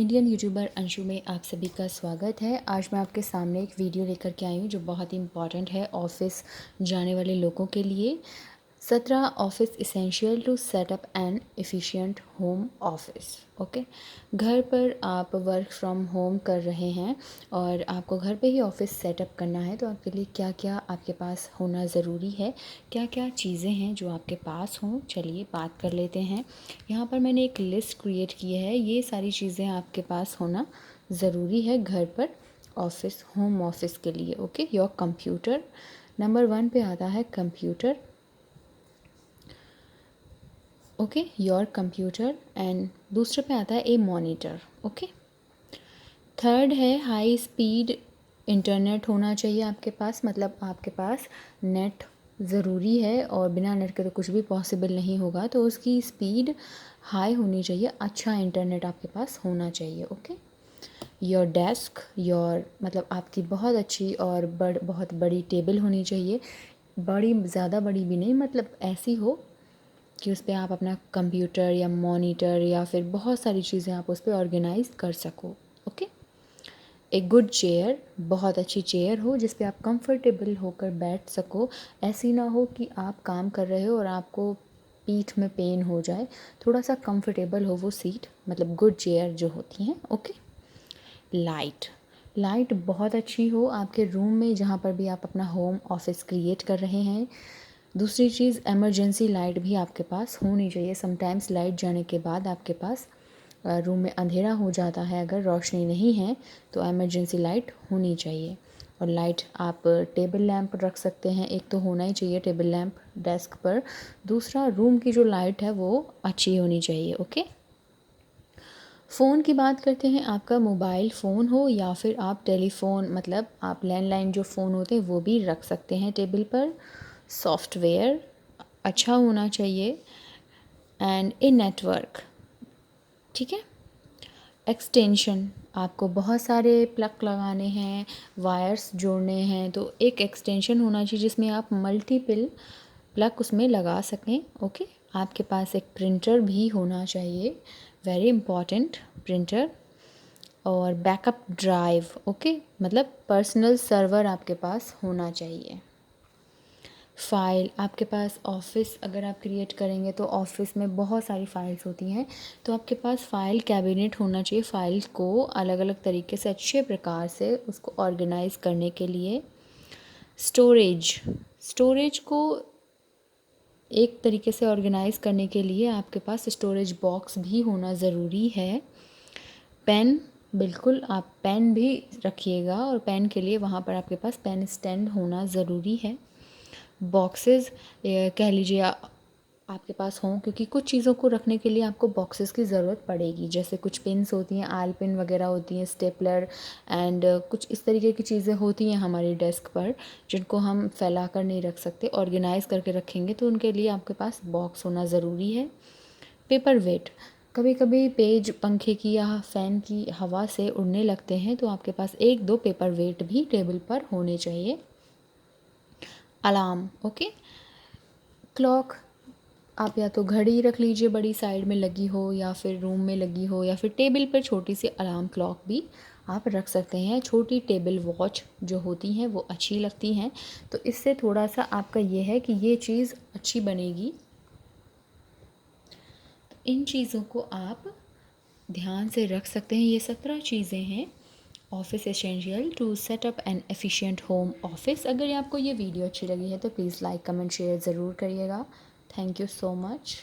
Indian YouTuber Anshu में आप सभी का स्वागत है। आज मैं आपके सामने एक वीडियो लेकर के आई हूँ जो बहुत ही इम्पॉर्टेंट है ऑफिस जाने वाले लोगों के लिए। 17 office essential to set up an efficient home office. Okay, घर पर आप वर्क फ्रॉम होम कर रहे हैं और आपको घर पे ही ऑफिस सेटअप करना है, तो आपके लिए क्या क्या आपके पास होना ज़रूरी है, क्या क्या चीज़ें हैं जो आपके पास हों। चलिए बात कर लेते हैं। यहाँ पर मैंने एक लिस्ट क्रिएट की है। ये सारी चीज़ें आपके पास होना ज़रूरी है घर पर ऑफिस होम ऑफिस के लिए। ओके, योर कंप्यूटर नंबर 1 पे आता है computer. Okay, your computer. And दूसरे पे आता है ए मॉनिटर। ओके, थर्ड है हाई स्पीड इंटरनेट होना चाहिए आपके पास, मतलब आपके पास नेट ज़रूरी है और बिना नेट के तो कुछ भी पॉसिबल नहीं होगा, तो उसकी स्पीड हाई होनी चाहिए। अच्छा इंटरनेट आपके पास होना चाहिए। ओके, योर डेस्क, योर मतलब आपकी बहुत अच्छी और बहुत बड़ी टेबल होनी चाहिए। बड़ी ज़्यादा बड़ी भी नहीं, मतलब ऐसी हो कि उस पर आप अपना कंप्यूटर या मॉनिटर या फिर बहुत सारी चीज़ें आप उस पर ऑर्गेनाइज कर सको। ओके, एक गुड चेयर, बहुत अच्छी चेयर हो जिस पे आप कंफर्टेबल होकर बैठ सको। ऐसी ना हो कि आप काम कर रहे हो और आपको पीठ में पेन हो जाए। थोड़ा सा कंफर्टेबल हो वो सीट, मतलब गुड चेयर जो होती हैं। ओके, लाइट, लाइट बहुत अच्छी हो आपके रूम में जहाँ पर भी आप अपना होम ऑफिस क्रिएट कर रहे हैं। दूसरी चीज़, एमरजेंसी लाइट भी आपके पास होनी चाहिए। समटाइम्स लाइट जाने के बाद आपके पास रूम में अंधेरा हो जाता है, अगर रोशनी नहीं है तो एमरजेंसी लाइट होनी चाहिए। और लाइट आप टेबल लैंप रख सकते हैं, एक तो होना ही चाहिए टेबल लैंप डेस्क पर। दूसरा, रूम की जो लाइट है वो अच्छी होनी चाहिए। ओके, फ़ोन की बात करते हैं। आपका मोबाइल फ़ोन हो या फिर आप टेलीफ़ोन, मतलब आप लैंडलाइन जो फ़ोन होते हैं वो भी रख सकते हैं टेबल पर। सॉफ्टवेयर अच्छा होना चाहिए एंड ए नेटवर्क। ठीक है, एक्सटेंशन, आपको बहुत सारे प्लग लगाने हैं, वायर्स जोड़ने हैं, तो एक एक्सटेंशन होना चाहिए जिसमें आप मल्टीपल प्लग उसमें लगा सकें। ओके, आपके पास एक प्रिंटर भी होना चाहिए, वेरी इम्पॉर्टेंट प्रिंटर। और बैकअप ड्राइव। ओके, मतलब पर्सनल सर्वर आपके पास होना चाहिए। फ़ाइल आपके पास, ऑफ़िस अगर आप क्रिएट करेंगे तो ऑफ़िस में बहुत सारी फ़ाइल्स होती हैं, तो आपके पास फ़ाइल कैबिनेट होना चाहिए, फ़ाइल को अलग अलग तरीके से अच्छे प्रकार से उसको ऑर्गेनाइज़ करने के लिए। स्टोरेज, स्टोरेज को एक तरीके से ऑर्गेनाइज़ करने के लिए आपके पास स्टोरेज बॉक्स भी होना ज़रूरी है। पेन, बिल्कुल आप पेन भी रखिएगा और पेन के लिए वहाँ पर आपके पास पेन स्टैंड होना ज़रूरी है। बॉक्सेस कह लीजिए आपके पास हों, क्योंकि कुछ चीज़ों को रखने के लिए आपको बॉक्सेस की ज़रूरत पड़ेगी। जैसे कुछ पिन्स होती हैं, आल पिन वगैरह होती हैं, स्टेपलर एंड कुछ इस तरीके की चीज़ें होती हैं हमारी डेस्क पर जिनको हम फैला कर नहीं रख सकते, ऑर्गेनाइज़ करके रखेंगे, तो उनके लिए आपके पास बॉक्स होना ज़रूरी है। पेपर वेट, कभी कभी पेज पंखे की या फ़ैन की हवा से उड़ने लगते हैं, तो आपके पास 1-2 पेपर वेट भी टेबल पर होने चाहिए। अलार्म, ओके, क्लॉक, आप या तो घड़ी रख लीजिए बड़ी साइड में लगी हो, या फिर रूम में लगी हो, या फिर टेबल पर छोटी सी अलार्म क्लॉक भी आप रख सकते हैं। छोटी टेबल वॉच जो होती हैं वो अच्छी लगती हैं, तो इससे थोड़ा सा आपका ये है कि ये चीज़ अच्छी बनेगी। इन चीज़ों को आप ध्यान से रख सकते हैं। ये 17 चीज़ें हैं office essential to set up an efficient home office. अगर आपको ये वीडियो अच्छी लगी है तो प्लीज़ लाइक कमेंट शेयर ज़रूर करिएगा। Thank you so much.